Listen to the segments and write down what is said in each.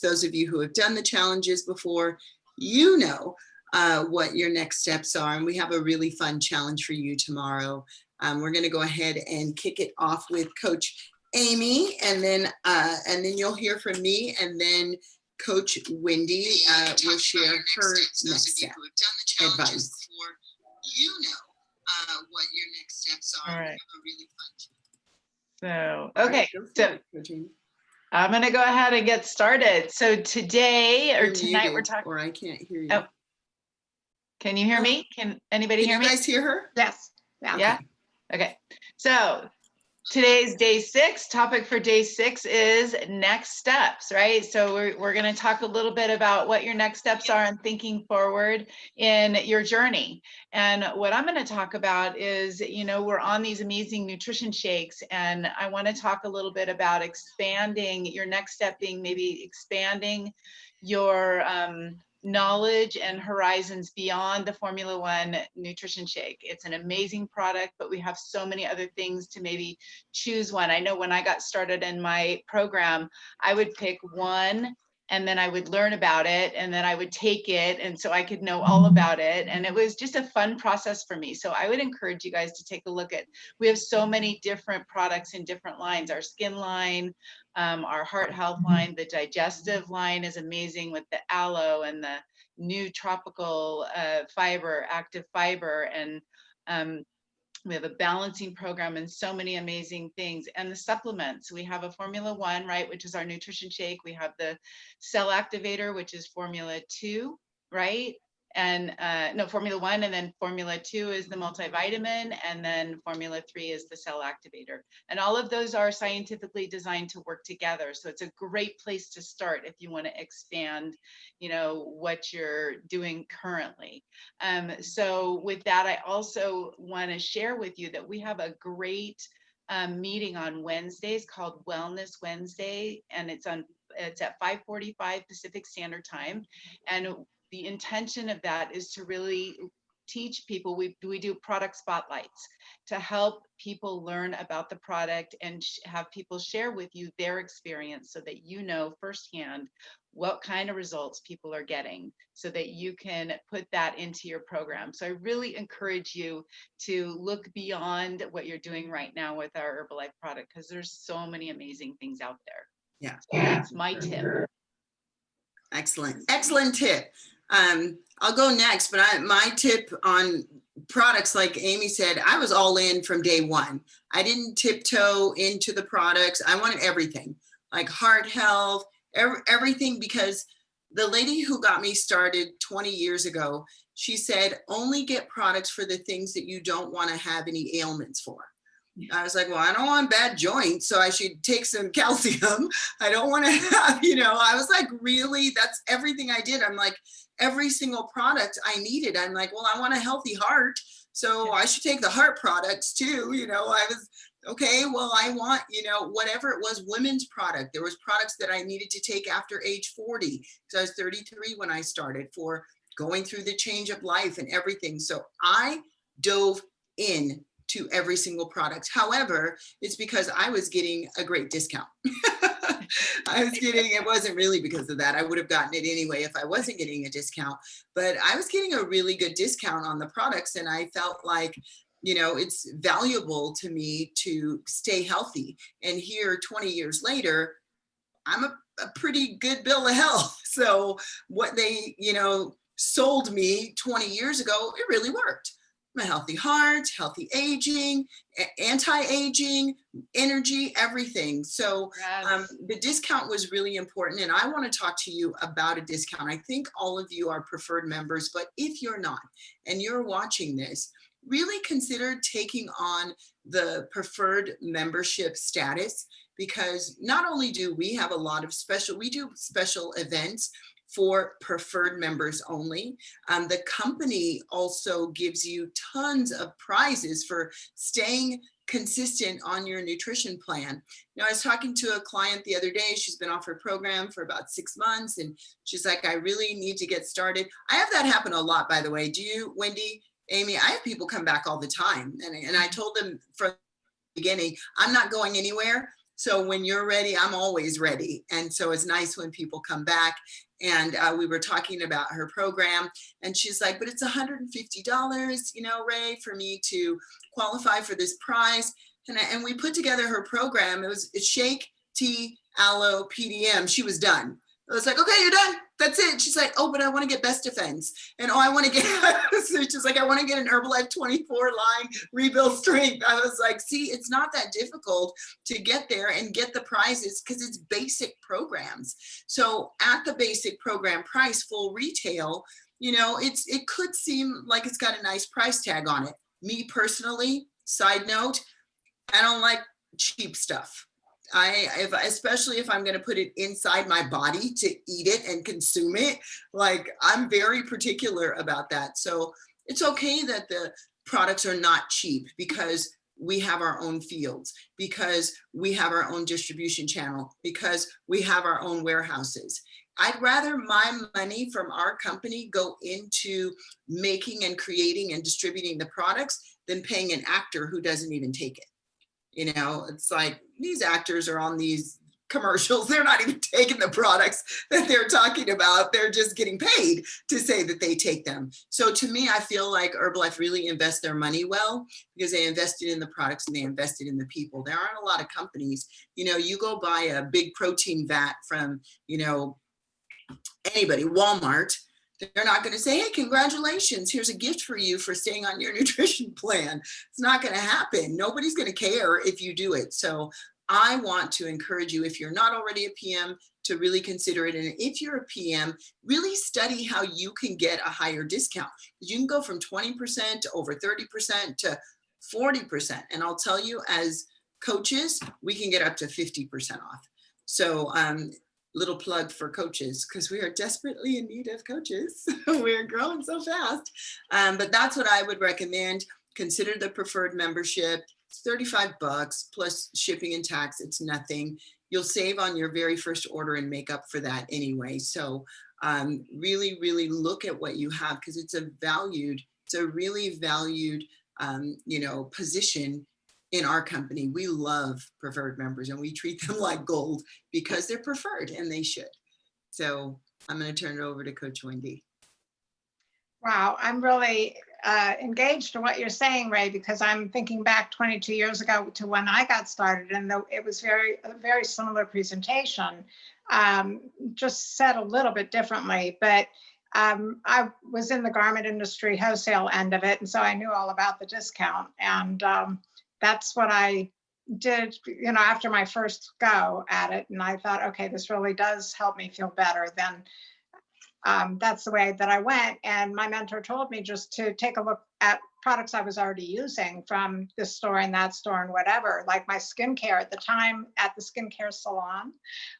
those of you who have done the challenges before, you know what your next steps are. And we have a really fun challenge for you tomorrow. We're going to go ahead and kick it off with Coach Amy, and then you'll hear from me, and then Coach Wendy will share her next step advice. You know what your next steps are. All right. We have a really fun. So, okay, so I'm going to go ahead and get started. So today or tonight we're talking. Or I can't hear you. Oh. Can you hear me? Can anybody hear me? Can you guys hear her? Yes. Yeah. Okay. So today's day 6. Topic for day 6 is next steps, right? So we're going to talk a little bit about what your next steps are and thinking forward in your journey. And what I'm going to talk about is, you know, we're on these amazing nutrition shakes, and I want to talk a little bit about expanding your next step, being maybe expanding your knowledge and horizons beyond the Formula One nutrition shake. It's an amazing product, but we have so many other things to maybe choose one. I know when I got started in my program, I would pick one and then I would learn about it and then I would take it, and so I could know all about it. And it was just a fun process for me. So I would encourage you guys to take a look at, we have so many different products in different lines, our skin line, our heart health line, the digestive line is amazing with the aloe and the new tropical fiber, active fiber, and we have a balancing program and so many amazing things. And the supplements, we have a Formula One, right, which is our nutrition shake. We have the cell activator, which is Formula 2, right? And no, Formula One, and then Formula 2 is the multivitamin, and then Formula 3 is the cell activator. And all of those are scientifically designed to work together. So it's a great place to start if you want to expand, you know, what you're doing currently. So with that, I also want to share with you that we have a great meeting on Wednesdays called Wellness Wednesday, and it's at 5:45 Pacific Standard Time. And the intention of that is to really teach people, we do product spotlights to help people learn about the product and have people share with you their experience so that you know firsthand what kind of results people are getting so that you can put that into your program. So I really encourage you to look beyond what you're doing right now with our Herbalife product, because there's so many amazing things out there. Yeah. So that's my tip. Excellent tip. I'll go next, but my tip on products, like Amy said, I was all in from day one. I didn't tiptoe into the products. I wanted everything, like heart health, everything, because the lady who got me started 20 years ago, she said, only get products for the things that you don't want to have any ailments for. I was like, well, I don't want bad joints, so I should take some calcium. I don't want to have, you know, I was like, really? That's everything I did. I'm like, every single product I needed. I'm like, well, I want a healthy heart, so I should take the heart products too. You know, I was, okay, well, I want, you know, whatever it was, women's product. There was products that I needed to take after age 40, because I was 33 when I started, for going through the change of life and everything. So I dove in to every single product. However, it's because I was getting a great discount. It wasn't really because of that. I would have gotten it anyway if I wasn't getting a discount, but I was getting a really good discount on the products. And I felt like, you know, it's valuable to me to stay healthy. And here, 20 years later, I'm a pretty good bill of health. So what they, you know, sold me 20 years ago, it really worked. A healthy heart, healthy aging, anti-aging, energy, everything. So the discount was really important. And I want to talk to you about a discount. I think all of you are preferred members, but if you're not, and you're watching this, really consider taking on the preferred membership status, because not only do we have a lot of we do special events for preferred members only. The company also gives you tons of prizes for staying consistent on your nutrition plan. You know, I was talking to a client the other day. She's been off her program for about 6 months, and she's like, I really need to get started. I have that happen a lot, by the way. Do you, Wendy, Amy? I have people come back all the time, and I told them from the beginning, I'm not going anywhere. So when you're ready, I'm always ready. And so it's nice when people come back. And we were talking about her program, and she's like, but it's $150, you know, Ray, for me to qualify for this prize. And we put together her program. It's shake, tea, aloe, PDM. She was done. I was like, okay, you're done. That's it. She's like, oh, but I want to get Best Defense. And oh, I want to get, so she's like, I want to get an Herbalife 24 line rebuild strength. I was like, see, it's not that difficult to get there and get the prizes because it's basic programs. So at the basic program price, full retail, you know, it could seem like it's got a nice price tag on it. Me personally, side note, I don't like cheap stuff. Especially if I'm going to put it inside my body to eat it and consume it, like I'm very particular about that. So it's okay that the products are not cheap because we have our own fields, because we have our own distribution channel, because we have our own warehouses. I'd rather my money from our company go into making and creating and distributing the products than paying an actor who doesn't even take it. You know, it's like these actors are on these commercials. They're not even taking the products that they're talking about. They're just getting paid to say that they take them. So to me, I feel like Herbalife really invests their money well because they invested in the products and they invested in the people. There aren't a lot of companies, you know, you go buy a big protein vat from, you know, anybody, Walmart, they're not going to say, hey, congratulations, here's a gift for you for staying on your nutrition plan. It's not going to happen. Nobody's going to care if you do it. So I want to encourage you, if you're not already a PM, to really consider it. And if you're a PM, really study how you can get a higher discount. You can go from 20% to over 30% to 40%. And I'll tell you, as coaches, we can get up to 50% off. So little plug for coaches, because we are desperately in need of coaches. We're growing so fast. But that's what I would recommend. Consider the preferred membership. It's $35 plus shipping and tax. It's nothing. You'll save on your very first order and make up for that anyway. So really, really look at what you have, because it's a really valued, you know, position in our company. We love preferred members and we treat them like gold because they're preferred, and they should. So I'm going to turn it over to Coach Wendy. Wow, I'm really engaged to what you're saying, Ray, because I'm thinking back 22 years ago to when I got started, and it was a very similar presentation, just said a little bit differently. But I was in the garment industry wholesale end of it, and so I knew all about the discount. And that's what I did, you know, after my first go at it. And I thought, okay, this really does help me feel better. Then that's the way that I went. And my mentor told me just to take a look at products I was already using from this store and that store and whatever, like my skincare at the time at the skincare salon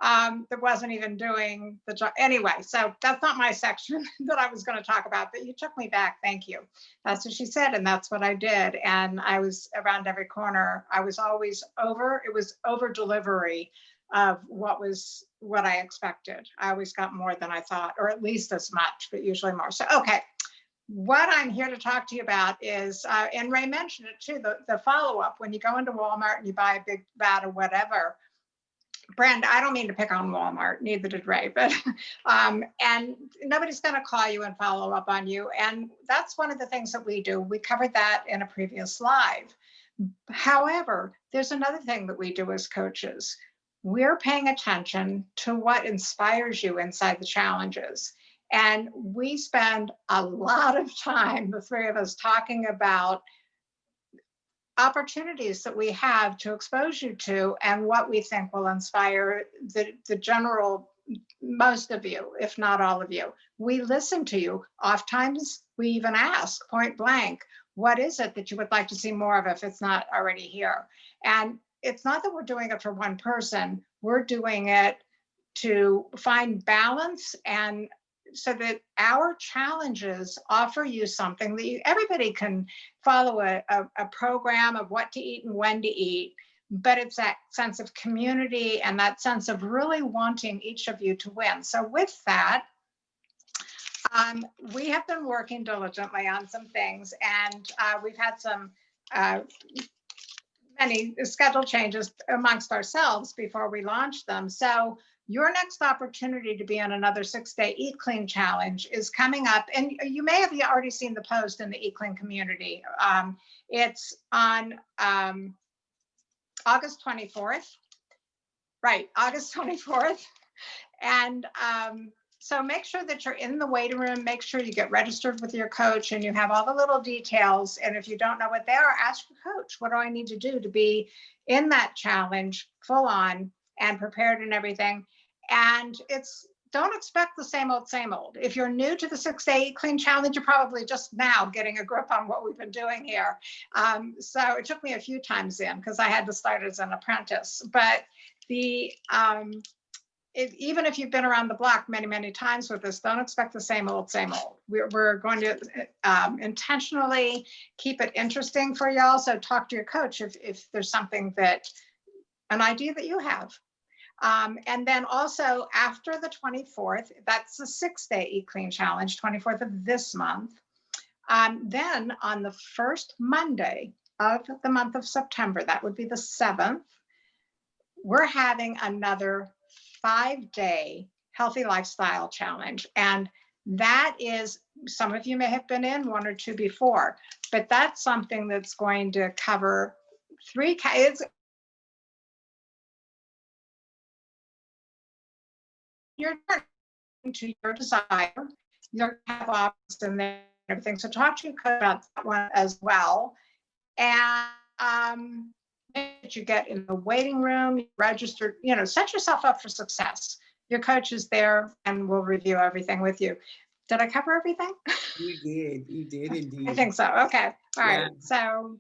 that wasn't even doing the job. Anyway, so that's not my section that I was going to talk about, but you took me back. Thank you. That's what she said. And that's what I did. And I was around every corner. I was always it was over delivery of what I expected. I always got more than I thought, or at least as much, but usually more. So, okay, what I'm here to talk to you about is, and Ray mentioned it too, the follow-up. When you go into Walmart and you buy a big vat or whatever, Brenda, I don't mean to pick on Walmart, neither did Ray, but, and nobody's going to call you and follow up on you. And that's one of the things that we do. We covered that in a previous live. However, there's another thing that we do as coaches. We're paying attention to what inspires you inside the challenges. And we spend a lot of time, the three of us, talking about opportunities that we have to expose you to and what we think will inspire the general, most of you, if not all of you. We listen to you. Oftentimes, we even ask point blank, what is it that you would like to see more of if it's not already here? And it's not that we're doing it for one person, we're doing it to find balance, and so that our challenges offer you something that everybody can follow a program of what to eat and when to eat, but it's that sense of community and that sense of really wanting each of you to win. So with that, we have been working diligently on some things, and we've had some any schedule changes amongst ourselves before we launch them. So your next opportunity to be on another 6-day Eat Clean challenge is coming up. And you may have already seen the post in the Eat Clean community. It's on August 24th. Right, August 24th. And so make sure that you're in the waiting room, make sure you get registered with your coach and you have all the little details. And if you don't know what they are, ask your coach, what do I need to do to be in that challenge full on and prepared and everything? And don't expect the same old, same old. If you're new to the 6-day Eat Clean challenge, you're probably just now getting a grip on what we've been doing here. So it took me a few times in because I had to start as an apprentice. But even if you've been around the block many, many times with this, don't expect the same old, same old. We're going to intentionally keep it interesting for y'all. So talk to your coach if there's something an idea that you have. And then also after the 24th, that's the 6-day Eat Clean challenge, 24th of this month. Then on the first Monday of the month of September, that would be the 7th, we're having another 5-day healthy lifestyle challenge. And that is, some of you may have been in 1 or 2 before, but that's something that's going to cover 3 it's you're to your desire, you're have options and everything. So talk to your coach about that one as well. And that you get in the waiting room, registered, set yourself up for success. Your coach is there and will review everything with you. Did I cover everything? You did indeed. I think so. Okay. All right. So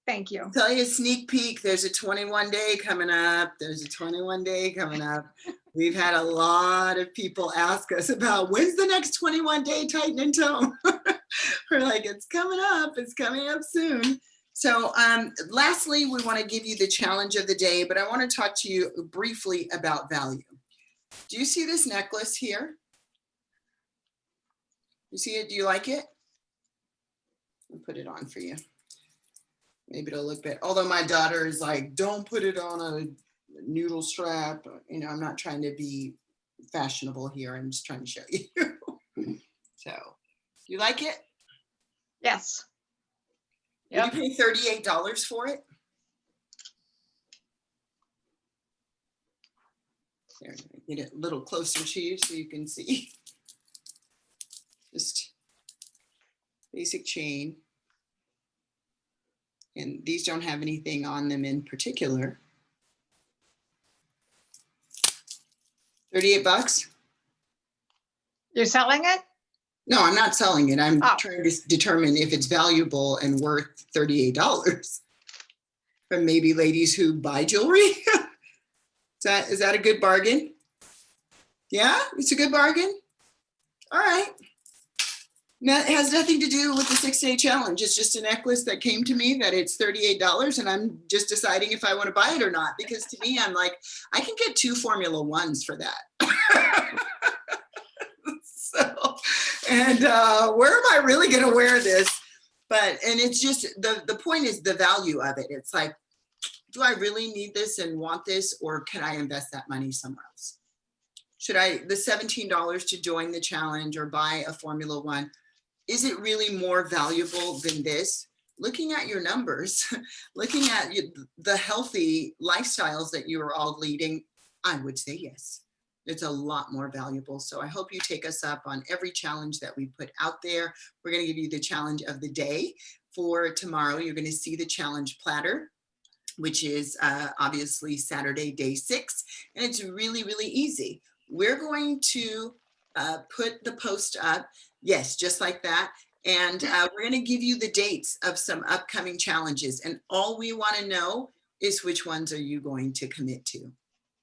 thank you. I'll tell you a sneak peek. There's a 21-day coming up. We've had a lot of people ask us about when's the next 21-day Tighten and Tone. We're like, it's coming up soon. So lastly, we want to give you the challenge of the day, but I want to talk to you briefly about value. Do you see this necklace here? You see it? Do you like it? I'll put it on for you. Maybe it'll look better. Although my daughter is like, don't put it on a noodle strap. I'm not trying to be fashionable here. I'm just trying to show you. So, you like it? Yes. Yep. Did you pay $38 for it? There, get it a little closer to you so you can see. Just basic chain. And these don't have anything on them in particular. 38 bucks? You're selling it? No, I'm not selling it. I'm trying to determine if it's valuable and worth $38 from maybe ladies who buy jewelry. Is that a good bargain? Yeah, it's a good bargain. All right. Now, it has nothing to do with the 6-day challenge. It's just a necklace that came to me that it's $38 and I'm just deciding if I want to buy it or not. Because to me, I'm like, I can get 2 Formula Ones for that. And where am I really going to wear this? And it's just, the point is the value of it. It's like, do I really need this and want this, or can I invest that money somewhere else? Should the $17 to join the challenge or buy a Formula One, is it really more valuable than this? Looking at your numbers, looking at the healthy lifestyles that you are all leading, I would say yes. It's a lot more valuable. So I hope you take us up on every challenge that we put out there. We're going to give you the challenge of the day for tomorrow. You're going to see the challenge platter, which is obviously Saturday, day 6. And it's really, really easy. We're going to put the post up. Yes, just like that. And we're going to give you the dates of some upcoming challenges. And all we want to know is which ones are you going to commit to.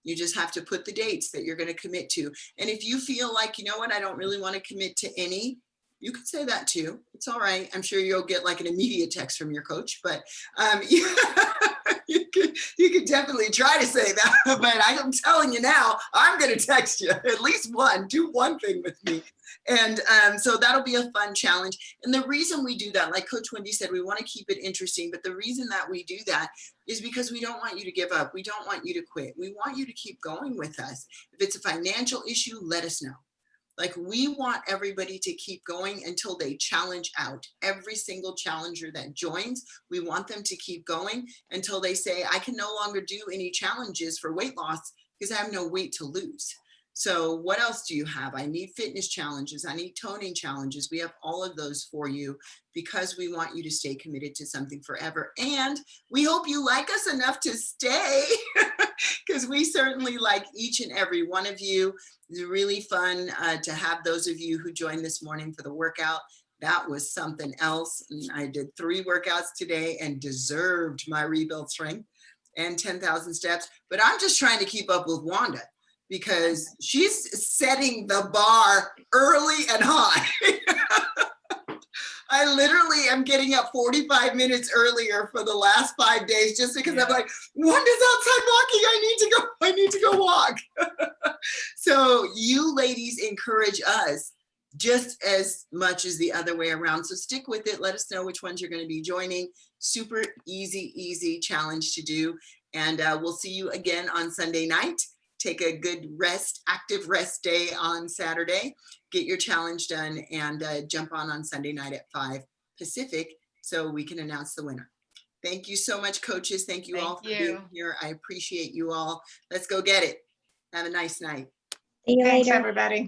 You just have to put the dates that you're going to commit to. And if you feel like, you know what, I don't really want to commit to any, you can say that too. It's all right. I'm sure you'll get like an immediate text from your coach, but you You could definitely try to say that, but I'm telling you now, I'm going to text you at least one, do one thing with me. And so that'll be a fun challenge. And the reason we do that, like Coach Wendy said, we want to keep it interesting, but the reason that we do that is because we don't want you to give up. We don't want you to quit. We want you to keep going with us. If it's a financial issue, let us know. Like, we want everybody to keep going until they challenge out. Every single challenger that joins, we want them to keep going until they say, I can no longer do any challenges for weight loss because I have no weight to lose. So what else do you have? I need fitness challenges. I need toning challenges. We have all of those for you because we want you to stay committed to something forever. And we hope you like us enough to stay because we certainly like each and every one of you. It's really fun to have those of you who joined this morning for the workout. That was something else. And I did 3 workouts today and deserved my rebuild strength and 10,000 steps. But I'm just trying to keep up with Wanda, because she's setting the bar early and high. I literally am getting up 45 minutes earlier for the last 5 days just because I'm like, Wanda's outside walking. I need to go walk. So you ladies encourage us just as much as the other way around. So stick with it. Let us know which ones you're going to be joining. Super easy challenge to do. And we'll see you again on Sunday night. Take a good rest, active rest day on Saturday, get your challenge done, and jump on Sunday night at 5 Pacific so we can announce the winner. Thank you so much, coaches. Thank you all for being here. I appreciate you all. Let's go get it. Have a nice night. See you Thanks, later. everybody.